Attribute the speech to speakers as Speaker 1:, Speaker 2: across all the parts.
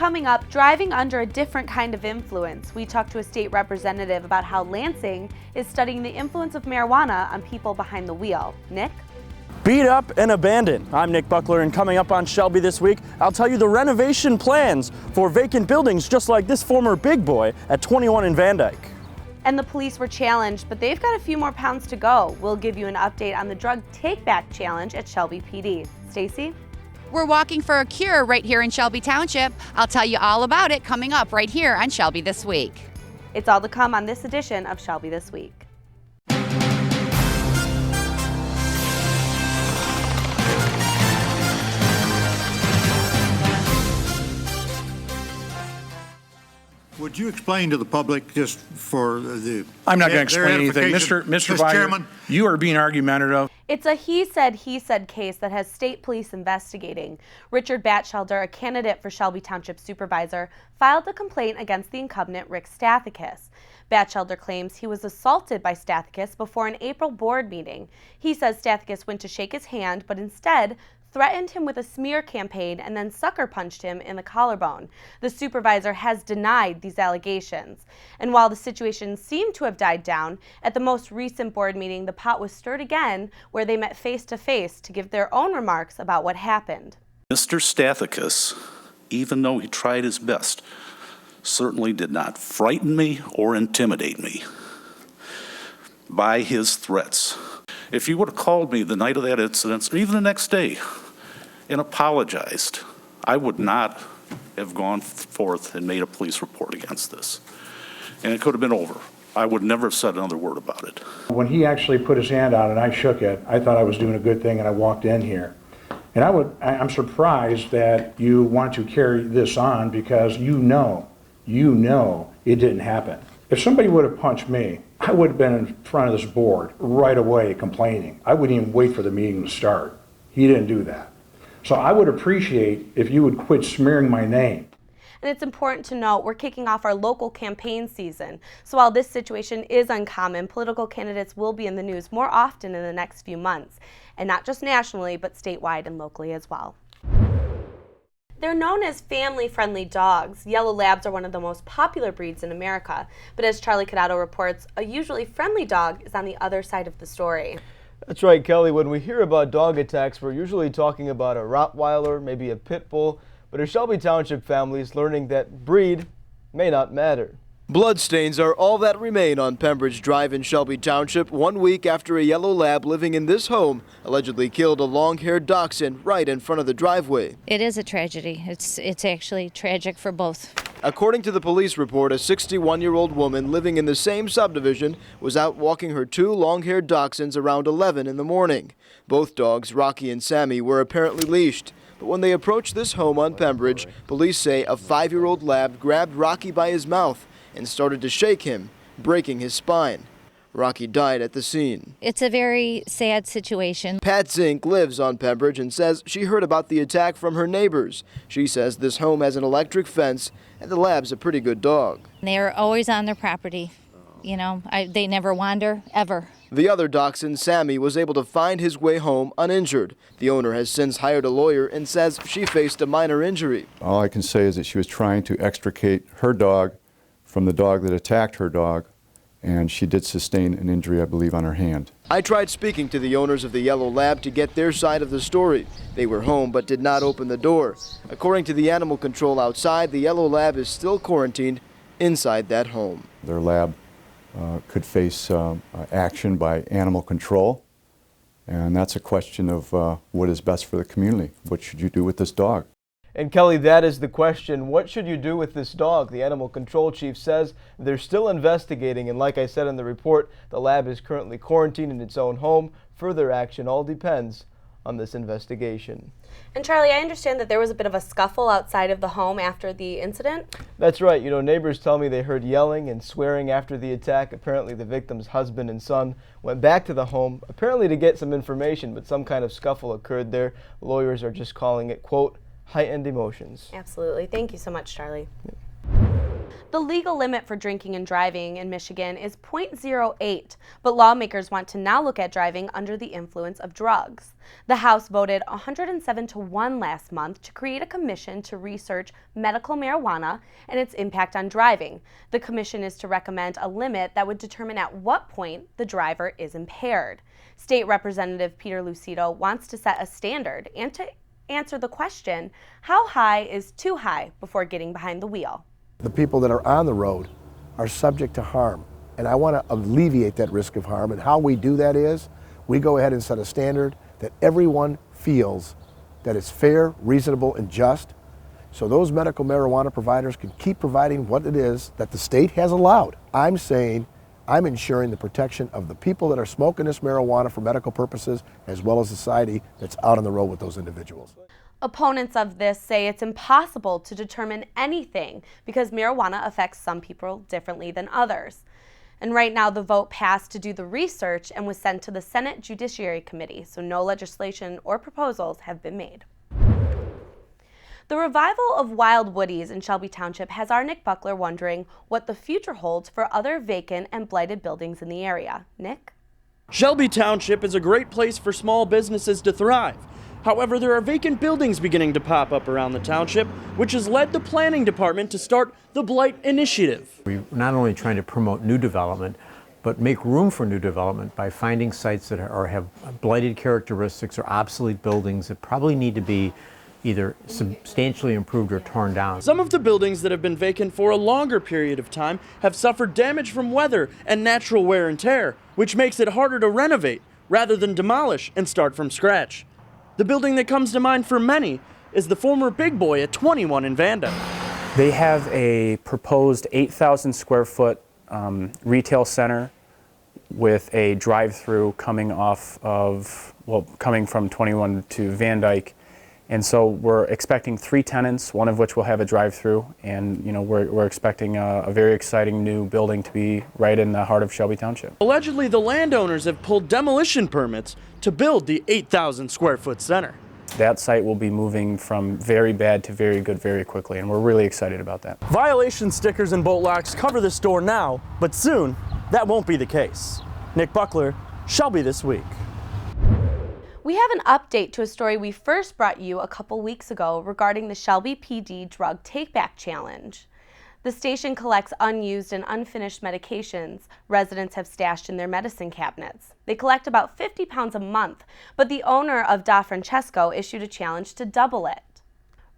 Speaker 1: Coming up, driving under a different kind of influence. We talked to a state representative about how Lansing is studying the influence of marijuana on people behind the wheel. Nick?
Speaker 2: Beat up and abandoned. I'm Nick Buckler, and coming up on Shelby this week, I'll tell you the renovation plans for vacant buildings just like this former big boy at 21 in Van Dyke.
Speaker 1: And the police were challenged, but they've got a few more pounds to go. We'll give you an update on the drug take-back challenge at Shelby PD. Stacy?
Speaker 3: We're walking for a cure right here in Shelby Township. I'll tell you all about it coming up right here on Shelby This Week.
Speaker 1: It's all to come on this edition of Shelby This Week.
Speaker 4: Would you explain to the public, just for the...
Speaker 5: I'm not going to explain anything. Mr. Chairman, you are being argumentative.
Speaker 1: It's a he said case that has state police investigating. Richard Batchelder, a candidate for Shelby Township Supervisor, filed a complaint against the incumbent Rick Stathakis. Batchelder claims he was assaulted by Stathakis before an April board meeting. He says Stathakis went to shake his hand, but instead threatened him with a smear campaign and then sucker punched him in the collarbone. The supervisor has denied these allegations. And while the situation seemed to have died down, at the most recent board meeting, the pot was stirred again, where they met face to face to give their own remarks about what happened.
Speaker 6: Mr. Stathakis, even though he tried his best, certainly did not frighten me or intimidate me by his threats. If you would have called me the night of that incident, or even the next day, and apologized, I would not have gone forth and made a police report against this. And it could have been over. I would never have said another word about it.
Speaker 7: When he actually put his hand out and I shook it, I thought I was doing a good thing, and I walked in here. And I'm surprised that you want to carry this on, because you know it didn't happen. If somebody would have punched me, I would have been in front of this board right away complaining. I wouldn't even wait for the meeting to start. He didn't do that. So I would appreciate if you would quit smearing my name.
Speaker 1: And it's important to note we're kicking off our local campaign season. So while this situation is uncommon, political candidates will be in the news more often in the next few months. And not just nationally, but statewide and locally as well. They're known as family-friendly dogs. Yellow Labs are one of the most popular breeds in America. But as Charlie Cadotto reports, a usually friendly dog is on the other side of the story.
Speaker 8: That's right, Kelly. When we hear about dog attacks, we're usually talking about a Rottweiler, maybe a Pit Bull. But a Shelby Township family is learning that breed may not matter.
Speaker 9: Bloodstains are all that remain on Pembridge Drive in Shelby Township 1 week after a yellow lab living in this home allegedly killed a long-haired dachshund right in front of the driveway.
Speaker 10: It is a tragedy. It's actually tragic for both.
Speaker 9: According to the police report, a 61-year-old woman living in the same subdivision was out walking her two long-haired dachshunds around 11 in the morning. Both dogs, Rocky and Sammy, were apparently leashed. But when they approached this home on Pembridge, police say a 5-year-old lab grabbed Rocky by his mouth and started to shake him, breaking his spine. Rocky died at the scene.
Speaker 10: It's a very sad situation.
Speaker 9: Pat Zink lives on Pembridge and says she heard about the attack from her neighbors. She says this home has an electric fence and the lab's a pretty good dog.
Speaker 10: They're always on their property. You know, they never wander, ever.
Speaker 9: The other dachshund, Sammy, was able to find his way home uninjured. The owner has since hired a lawyer and says she faced a minor injury.
Speaker 11: All I can say is that she was trying to extricate her dog from the dog that attacked her dog, and she did sustain an injury, I believe, on her hand.
Speaker 9: I tried speaking to the owners of the yellow lab to get their side of the story. They were home but did not open the door. According to the animal control outside, the yellow lab is still quarantined inside that home.
Speaker 11: Their lab could face action by animal control, and that's a question of what is best for the community. What should you do with this dog?
Speaker 8: And Kelly, that is the question. What should you do with this dog? The animal control chief says they're still investigating, and like I said in the report, the lab is currently quarantined in its own home. Further action all depends on this investigation.
Speaker 1: And Charlie, I understand that there was a bit of a scuffle outside of the home after the incident?
Speaker 8: That's right. You know, neighbors tell me they heard yelling and swearing after the attack. Apparently the victim's husband and son went back to the home, apparently to get some information, but some kind of scuffle occurred there. Lawyers are just calling it, quote, heightened emotions.
Speaker 1: Absolutely. Thank you so much, Charlie.
Speaker 8: Yeah.
Speaker 1: The legal limit for drinking and driving in Michigan is .08, but lawmakers want to now look at driving under the influence of drugs. The House voted 107-1 last month to create a commission to research medical marijuana and its impact on driving. The commission is to recommend a limit that would determine at what point the driver is impaired. State Representative Peter Lucido wants to set a standard and to answer the question, how high is too high before getting behind the wheel?
Speaker 12: The people that are on the road are subject to harm, and I want to alleviate that risk of harm, and how we do that is we go ahead and set a standard that everyone feels that it's fair, reasonable, and just, so those medical marijuana providers can keep providing what it is that the state has allowed. I'm saying I'm ensuring the protection of the people that are smoking this marijuana for medical purposes, as well as society that's out on the road with those individuals.
Speaker 1: Opponents of this say it's impossible to determine anything because marijuana affects some people differently than others. And right now the vote passed to do the research and was sent to the Senate Judiciary Committee, so no legislation or proposals have been made. The revival of wild woodies in Shelby Township has our Nick Buckler wondering what the future holds for other vacant and blighted buildings in the area. Nick?
Speaker 2: Shelby Township is a great place for small businesses to thrive. However, there are vacant buildings beginning to pop up around the township, which has led the planning department to start the Blight Initiative.
Speaker 13: We're not only trying to promote new development, but make room for new development by finding sites that have blighted characteristics or obsolete buildings that probably need to be either substantially improved or torn down.
Speaker 2: Some of the buildings that have been vacant for a longer period of time have suffered damage from weather and natural wear and tear, which makes it harder to renovate rather than demolish and start from scratch. The building that comes to mind for many is the former Big Boy at 21 in Vanda.
Speaker 14: They have a proposed 8,000 square foot retail center with a drive-through coming coming from 21 to Van Dyke. And so we're expecting 3 tenants, one of which will have a drive-through, and we're expecting a very exciting new building to be right in the heart of Shelby Township.
Speaker 2: Allegedly, the landowners have pulled demolition permits to build the 8,000 square foot center.
Speaker 14: That site will be moving from very bad to very good very quickly, and we're really excited about that.
Speaker 2: Violation stickers and bolt locks cover the store now, but soon that won't be the case. Nick Buckler, Shelby This Week.
Speaker 1: We have an update to a story we first brought you a couple weeks ago regarding the Shelby PD Drug Take-Back Challenge. The station collects unused and unfinished medications residents have stashed in their medicine cabinets. They collect about 50 pounds a month, but the owner of Da Francesco issued a challenge to double it.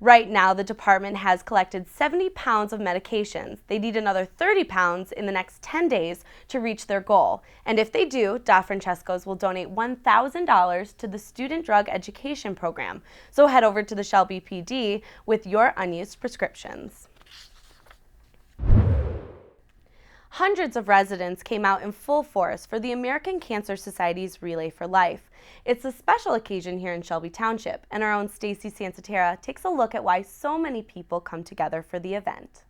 Speaker 1: Right now, the department has collected 70 pounds of medications. They need another 30 pounds in the next 10 days to reach their goal. And if they do, Da Francesco's will donate $1,000 to the Student Drug Education Program. So head over to the Shelby PD with your unused prescriptions. Hundreds of residents came out in full force for the American Cancer Society's Relay for Life. It's a special occasion here in Shelby Township, and our own Stacy Sansaterra takes a look at why so many people come together for the event.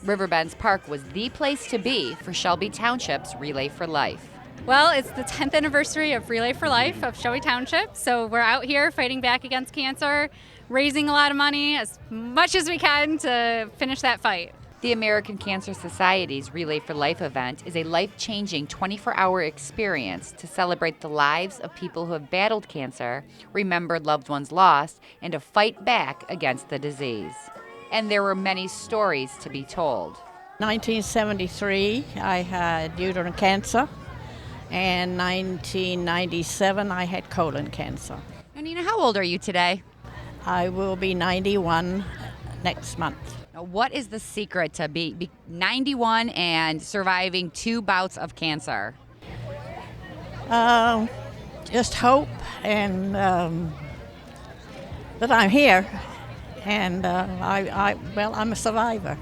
Speaker 3: Riverbends Park was the place to be for Shelby Township's Relay for Life.
Speaker 15: Well, it's the 10th anniversary of Relay for Life of Shelby Township, so we're out here fighting back against cancer, raising a lot of money, as much as we can to finish that fight.
Speaker 3: The American Cancer Society's Relay for Life event is a life-changing 24-hour experience to celebrate the lives of people who have battled cancer, remembered loved ones lost, and to fight back against the disease. And there were many stories to be told.
Speaker 16: 1973, I had uterine cancer, and 1997, I had colon cancer.
Speaker 3: And Nina, how old are you today?
Speaker 16: I will be 91 next month.
Speaker 3: Now, what is the secret to be 91 and surviving 2 bouts of cancer?
Speaker 16: Just hope and that I'm here, and I'm a survivor.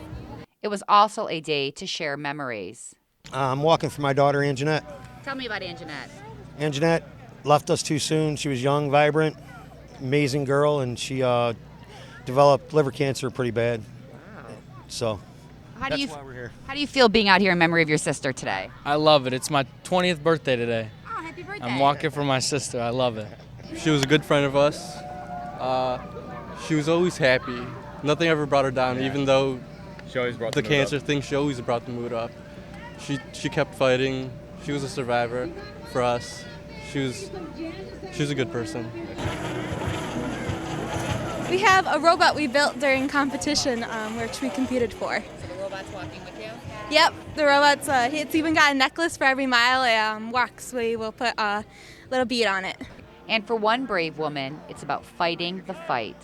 Speaker 3: It was also a day to share memories.
Speaker 17: I'm walking for my daughter, Anjanette.
Speaker 3: Tell me about Anjanette.
Speaker 17: Anjanette left us too soon. She was young, vibrant, amazing girl, and she developed liver cancer pretty bad. Wow. So that's why we're here.
Speaker 3: How do you feel being out here in memory of your sister today?
Speaker 18: I love it. It's my 20th birthday today.
Speaker 3: Oh, happy birthday.
Speaker 18: I'm walking for my sister. I love it. She was a good friend of us.
Speaker 19: She was always happy. Nothing ever brought her down, even though
Speaker 20: she always brought
Speaker 19: the
Speaker 20: the mood
Speaker 19: cancer
Speaker 20: up.
Speaker 19: thing, she always brought the mood up. She kept fighting. She was a survivor for us. She was a good person.
Speaker 21: We have a robot we built during competition, which we competed for.
Speaker 3: So the robot's walking with you?
Speaker 21: Yep, the robot's, it's even got a necklace for every mile it walks. We will put a little bead on it.
Speaker 3: And for one brave woman, it's about fighting the fight.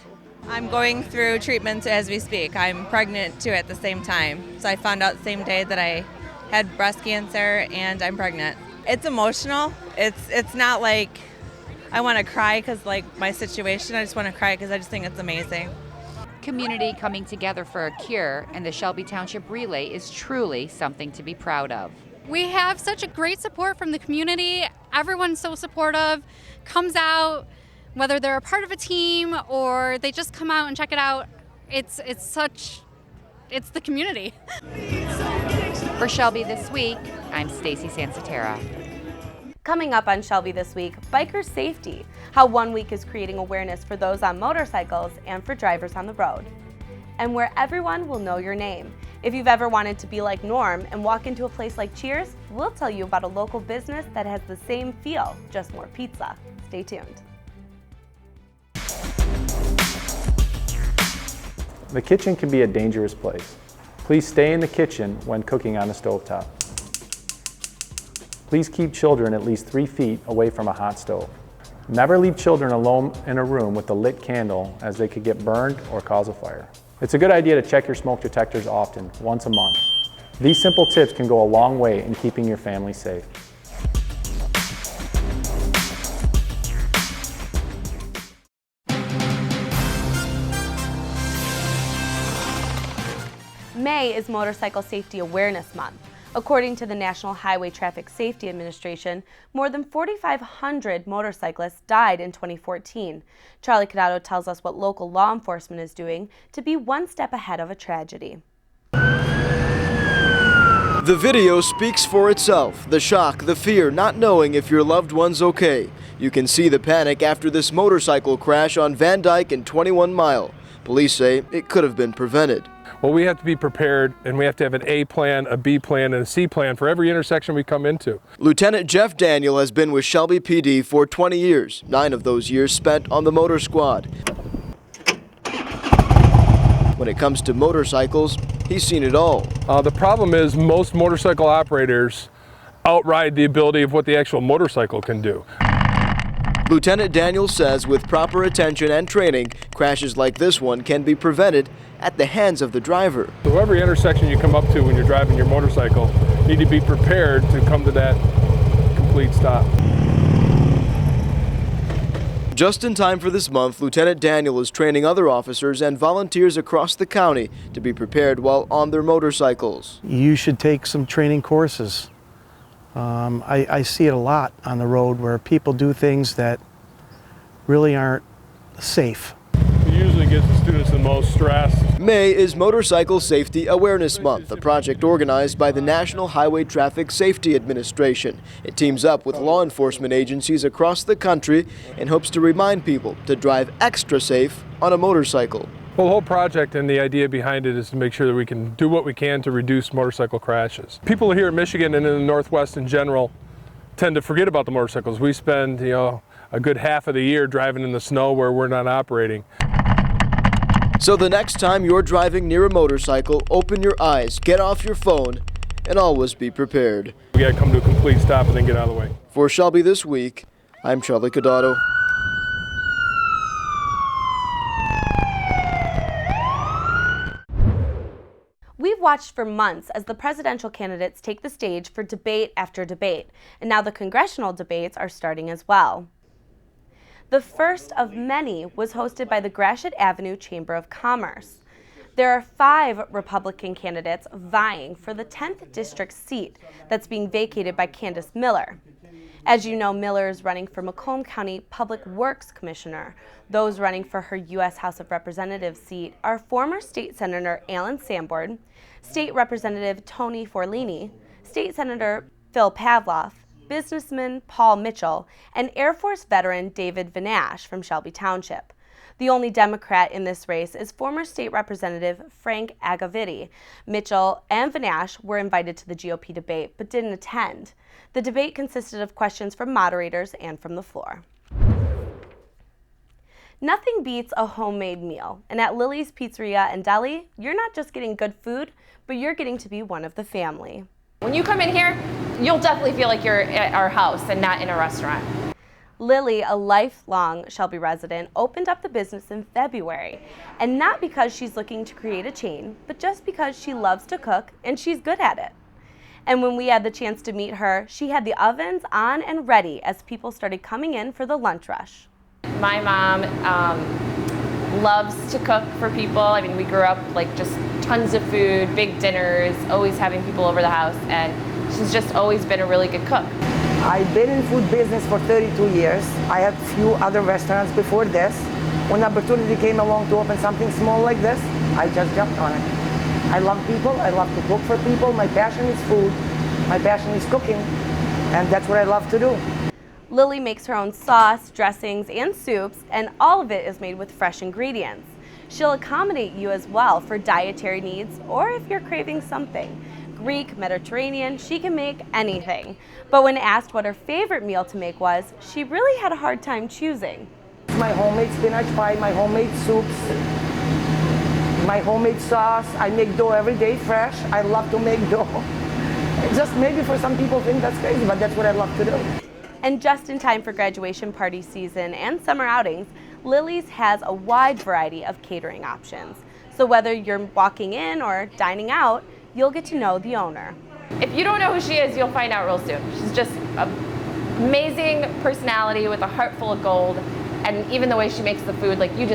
Speaker 22: I'm going through treatment as we speak. I'm pregnant too at the same time. So I found out the same day that I had breast cancer and I'm pregnant. It's emotional. It's not like I want to cry because like my situation. I just want to cry because I just think it's amazing.
Speaker 3: Community coming together for a cure, and the Shelby Township Relay is truly something to be proud of.
Speaker 15: We have such a great support from the community. Everyone's so supportive, comes out, whether they're a part of a team or they just come out and check it out. It's the community.
Speaker 3: For Shelby This Week, I'm Stacy Sansatera.
Speaker 1: Coming up on Shelby This Week, biker safety, how 1 week is creating awareness for those on motorcycles and for drivers on the road. And where everyone will know your name. If you've ever wanted to be like Norm and walk into a place like Cheers, we'll tell you about a local business that has the same feel, just more pizza. Stay tuned.
Speaker 14: The kitchen can be a dangerous place. Please stay in the kitchen when cooking on a stovetop. Please keep children at least 3 feet away from a hot stove. Never leave children alone in a room with a lit candle, as they could get burned or cause a fire. It's a good idea to check your smoke detectors often, once a month. These simple tips can go a long way in keeping your family safe.
Speaker 1: May is Motorcycle Safety Awareness Month. According to the National Highway Traffic Safety Administration, more than 4,500 motorcyclists died in 2014. Charlie Cadotto tells us what local law enforcement is doing to be one step ahead of a tragedy.
Speaker 9: The video speaks for itself. The shock, the fear, not knowing if your loved one's okay. You can see the panic after this motorcycle crash on Van Dyke and 21 Mile. Police say it could have been prevented.
Speaker 20: Well, we have to be prepared, and we have to have an A plan, a B plan, and a C plan for every intersection we come into.
Speaker 9: Lieutenant Jeff Daniel has been with Shelby PD for 20 years, 9 of those years spent on the motor squad. When it comes to motorcycles, he's seen it all.
Speaker 20: The problem is most motorcycle operators outride the ability of what the actual motorcycle can do.
Speaker 9: Lieutenant Daniel says with proper attention and training, crashes like this one can be prevented at the hands of the driver.
Speaker 20: So every intersection you come up to when you're driving your motorcycle, you need to be prepared to come to that complete stop.
Speaker 9: Just in time for this month, Lieutenant Daniel is training other officers and volunteers across the county to be prepared while on their motorcycles.
Speaker 23: You should take some training courses. I see it a lot on the road where people do things that really aren't safe.
Speaker 20: It usually gives the students the most stress.
Speaker 9: May is Motorcycle Safety Awareness Month, a project organized by the National Highway Traffic Safety Administration. It teams up with law enforcement agencies across the country and hopes to remind people to drive extra safe on a motorcycle.
Speaker 20: Well, the whole project and the idea behind it is to make sure that we can do what we can to reduce motorcycle crashes. People here in Michigan and in the Northwest in general tend to forget about the motorcycles. We spend, a good half of the year driving in the snow where we're not operating.
Speaker 9: So the next time you're driving near a motorcycle, open your eyes, get off your phone, and always be prepared.
Speaker 20: We gotta come to a complete stop and then get out of the way.
Speaker 9: For Shelby This Week, I'm Charlie Cadotto.
Speaker 1: We've watched for months as the presidential candidates take the stage for debate after debate, and now the congressional debates are starting as well. The first of many was hosted by the Gratiot Avenue Chamber of Commerce. There are 5 Republican candidates vying for the 10th district seat that's being vacated by Candace Miller. As you know, Miller is running for Macomb County Public Works Commissioner. Those running for her U.S. House of Representatives seat are former State Senator Alan Sanborn, State Representative Tony Forlini, State Senator Phil Pavloff, businessman Paul Mitchell, and Air Force veteran David Vinash from Shelby Township. The only Democrat in this race is former state representative Frank Agaviti. Mitchell and Vanash were invited to the GOP debate but didn't attend. The debate consisted of questions from moderators and from the floor. Nothing beats a homemade meal, and at Lily's Pizzeria and Deli, you're not just getting good food, but you're getting to be one of the family.
Speaker 4: When you come in here, you'll definitely feel like you're at our house and not in a restaurant.
Speaker 1: Lily, a lifelong Shelby resident, opened up the business in February, and not because she's looking to create a chain, but just because she loves to cook and she's good at it. And when we had the chance to meet her, she had the ovens on and ready as people started coming in for the lunch rush.
Speaker 4: My mom loves to cook for people. I mean, we grew up like just tons of food, big dinners, always having people over the house, and she's just always been a really good cook.
Speaker 5: I've been in food business for 32 years. I had a few other restaurants before this. When the opportunity came along to open something small like this, I just jumped on it. I love people, I love to cook for people. My passion is food, my passion is cooking, and that's what I love to do.
Speaker 1: Lily makes her own sauce, dressings, and soups, and all of it is made with fresh ingredients. She'll accommodate you as well for dietary needs or if you're craving something. Greek, Mediterranean, she can make anything. But when asked what her favorite meal to make was, she really had a hard time choosing.
Speaker 5: My homemade spinach pie, my homemade soups, my homemade sauce. I make dough every day fresh. I love to make dough. Just maybe for some people think that's crazy, but that's what I love to do.
Speaker 1: And just in time for graduation party season and summer outings, Lily's has a wide variety of catering options. So whether you're walking in or dining out, you'll get to know the owner.
Speaker 4: If you don't know who she is, you'll find out real soon. She's just an amazing personality with a heart full of gold, and even the way she makes the food, like you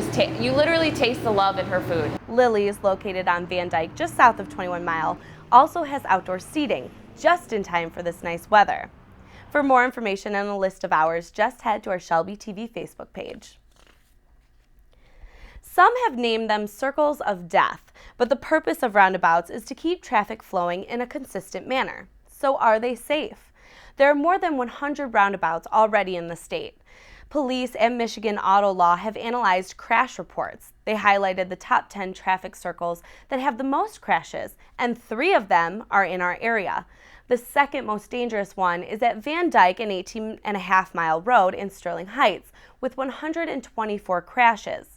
Speaker 4: literally taste the love in her food.
Speaker 1: Lily is located on Van Dyke, just south of 21 Mile, also has outdoor seating, just in time for this nice weather. For more information and a list of hours, just head to our Shelby TV Facebook page. Some have named them circles of death, but the purpose of roundabouts is to keep traffic flowing in a consistent manner. So are they safe? There are more than 100 roundabouts already in the state. Police and Michigan auto law have analyzed crash reports. They highlighted the top 10 traffic circles that have the most crashes, and 3 of them are in our area. The second most dangerous one is at Van Dyke and 18.5 Mile Road in Sterling Heights, with 124 crashes.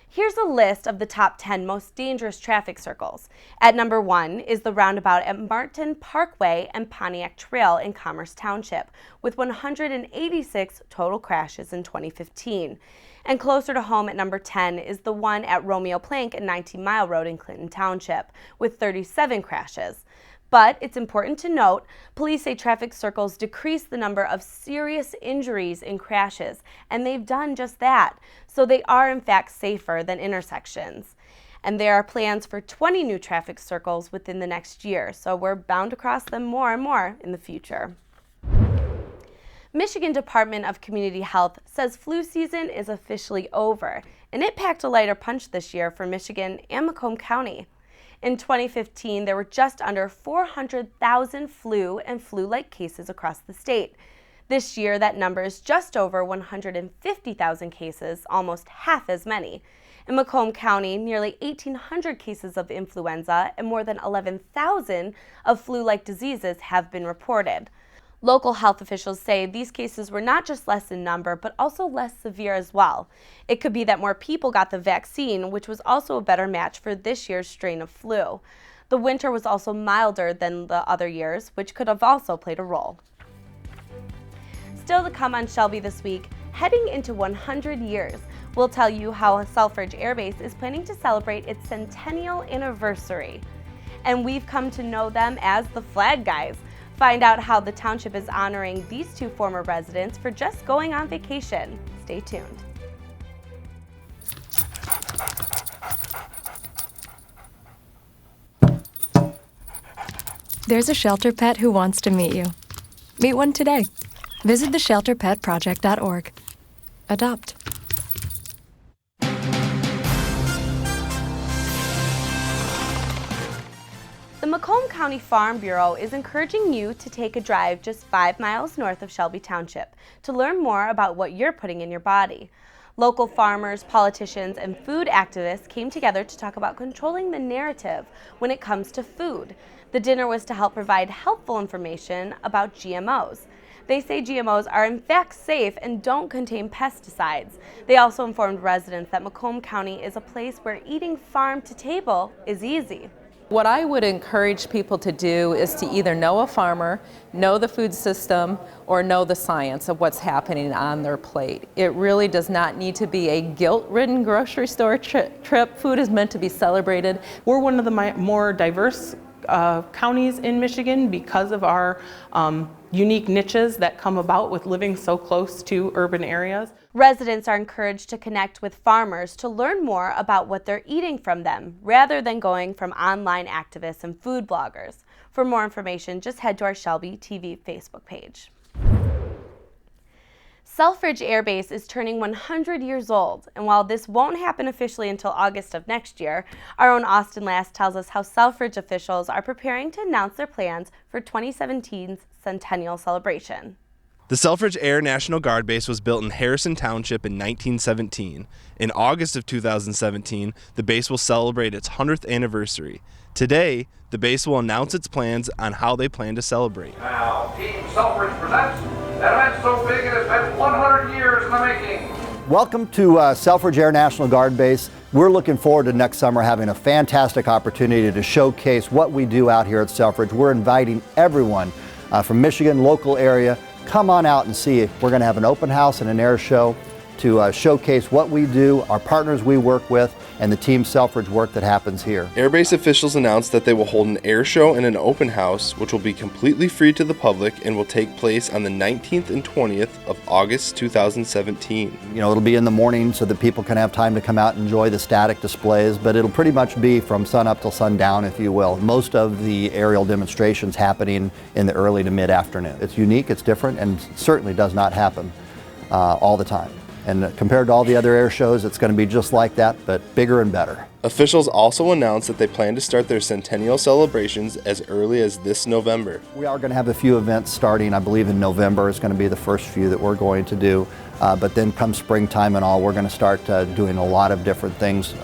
Speaker 1: Here's a list of the top 10 most dangerous traffic circles. At number 1 is the roundabout at Martin Parkway and Pontiac Trail in Commerce Township, with 186 total crashes in 2015. And closer to home at number 10 is the one at Romeo Plank and 19 Mile Road in Clinton Township, with 37 crashes. But it's important to note, police say traffic circles decrease the number of serious injuries in crashes, and they've done just that. So they are in fact safer than intersections. And there are plans for 20 new traffic circles within the next year, so we're bound to cross them more and more in the future. Michigan Department of Community Health says flu season is officially over, and it packed a lighter punch this year for Michigan and Macomb County. In 2015, there were just under 400,000 flu and flu-like cases across the state. This year, that number is just over 150,000 cases, almost half as many. In Macomb County, nearly 1,800 cases of influenza and more than 11,000 of flu-like diseases have been reported. Local health officials say these cases were not just less in number, but also less severe as well. It could be that more people got the vaccine, which was also a better match for this year's strain of flu. The winter was also milder than the other years, which could have also played a role. Still to come on Shelby this week, heading into 100 years, we'll tell you how Selfridge Air Base is planning to celebrate its centennial anniversary. And we've come to know them as the Flag Guys. Find out how the township is honoring these 2 former residents for just going on vacation. Stay tuned.
Speaker 6: There's a shelter pet who wants to meet you. Meet one today. Visit theshelterpetproject.org. Adopt.
Speaker 1: The Macomb County Farm Bureau is encouraging you to take a drive just 5 miles north of Shelby Township to learn more about what you're putting in your body. Local farmers, politicians, and food activists came together to talk about controlling the narrative when it comes to food. The dinner was to help provide helpful information about GMOs. They say GMOs are in fact safe and don't contain pesticides. They also informed residents that Macomb County is a place where eating farm to table is easy.
Speaker 7: What I would encourage people to do is to either know a farmer, know the food system, or know the science of what's happening on their plate. It really does not need to be a guilt-ridden grocery store trip. Food is meant to be celebrated.
Speaker 10: We're one of the more diverse counties in Michigan because of our unique niches that come about with living so close to urban areas.
Speaker 1: Residents are encouraged to connect with farmers to learn more about what they're eating from them, rather than going from online activists and food bloggers. For more information, just head to our Shelby TV Facebook page. Selfridge Air Base is turning 100 years old, and while this won't happen officially until August of next year, our own Austin Last tells us how Selfridge officials are preparing to announce their plans for 2017's centennial celebration.
Speaker 11: The Selfridge Air National Guard Base was built in Harrison Township in 1917. In August of 2017, the base will celebrate its 100th anniversary. Today, the base will announce its plans on how they plan to celebrate.
Speaker 24: Now, Team Selfridge presents an event so big it has been 100 years in the making.
Speaker 25: Welcome to Selfridge Air National Guard Base. We're looking forward to next summer having a fantastic opportunity to showcase what we do out here at Selfridge. We're inviting everyone from Michigan, local area. Come on out and see. We're going to have an open house and an air show to showcase what we do, our partners we work with, and the Team Selfridge work that happens here.
Speaker 11: Airbase officials announced that they will hold an air show and an open house, which will be completely free to the public and will take place on the 19th and 20th of August 2017.
Speaker 25: You know, it'll be in the morning so that people can have time to come out and enjoy the static displays, but it'll pretty much be from sun up till sundown, if you will. Most of the aerial demonstrations happening in the early to mid-afternoon. It's unique, it's different, and certainly does not happen all the time. And compared to all the other air shows, it's going to be just like that, but bigger and better.
Speaker 11: Officials also announced that they plan to start their centennial celebrations as early as this November.
Speaker 25: We are going to have a few events starting, I believe in November is going to be the first few that we're going to do. But then come springtime and all, we're going to start doing a lot of different things,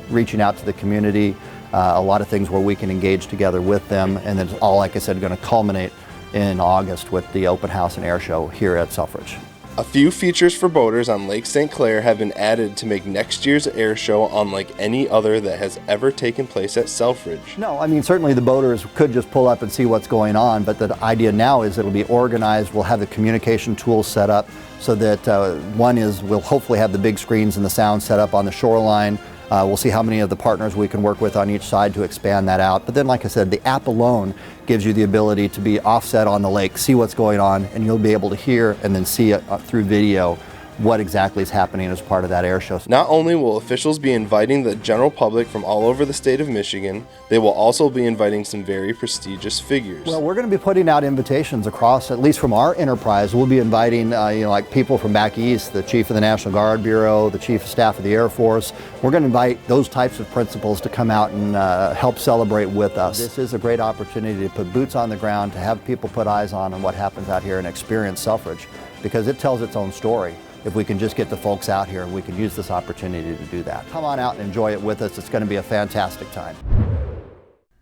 Speaker 25: reaching out to the community, a lot of things where we can engage together with them. And then all, like I said, going to culminate in August with the open house and air show here at Selfridge.
Speaker 11: A few features for boaters on Lake St. Clair have been added to make next year's air show unlike any other that has ever taken place at Selfridge.
Speaker 25: No, I mean, certainly the boaters could just pull up and see what's going on, but the idea now is it'll be organized. We'll have the communication tools set up so that one is we'll hopefully have the big screens and the sound set up on the shoreline. We'll see how many of the partners we can work with on each side to expand that out. But then, like I said, the app alone gives you the ability to be offset on the lake, see what's going on, and you'll be able to hear and then see it through video what exactly is happening as part of that air show.
Speaker 11: Not only will officials be inviting the general public from all over the state of Michigan, they will also be inviting some very prestigious figures.
Speaker 25: Well, we're going to be putting out invitations across, at least from our enterprise. We'll be inviting, like people from back east, the Chief of the National Guard Bureau, the Chief of Staff of the Air Force. We're going to invite those types of principals to come out and help celebrate with us. This is a great opportunity to put boots on the ground, to have people put eyes on what happens out here and experience Selfridge, because it tells its own story. If we can just get the folks out here, we can use this opportunity to do that. Come on out and enjoy it with us. It's going to be a fantastic time.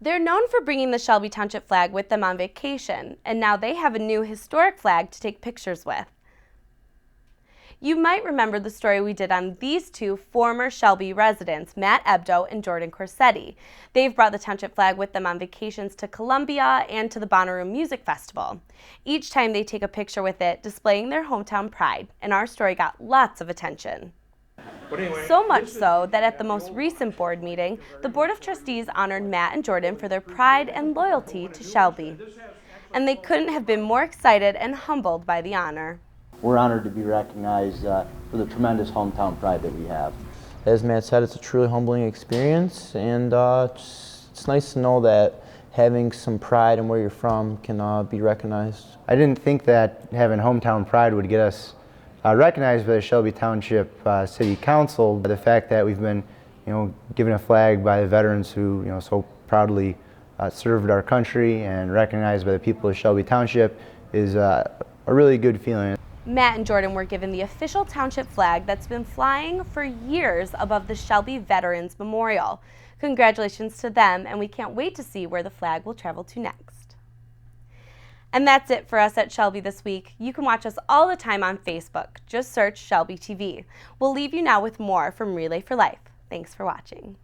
Speaker 1: They're known for bringing the Shelby Township flag with them on vacation, and now they have a new historic flag to take pictures with. You might remember the story we did on these two former Shelby residents, Matt Ebdo and Jordan Corsetti. They've brought the township flag with them on vacations to Columbia and to the Bonnaroo Music Festival. Each time they take a picture with it, displaying their hometown pride, and our story got lots of attention. So much so that at the most recent board meeting, the Board of Trustees honored Matt and Jordan for their pride and loyalty to Shelby. And they couldn't have been more excited and humbled by the honor.
Speaker 26: We're honored to be recognized for the tremendous hometown pride that we have.
Speaker 27: As Matt said, it's a truly humbling experience, and it's nice to know that having some pride in where you're from can be recognized.
Speaker 28: I didn't think that having hometown pride would get us recognized by the Shelby Township City Council. The fact that we've been, given a flag by the veterans who, so proudly served our country and recognized by the people of Shelby Township is a really good feeling.
Speaker 1: Matt and Jordan were given the official township flag that's been flying for years above the Shelby Veterans Memorial. Congratulations to them, and we can't wait to see where the flag will travel to next. And that's it for us at Shelby this week. You can watch us all the time on Facebook. Just search Shelby TV. We'll leave you now with more from Relay for Life. Thanks for watching.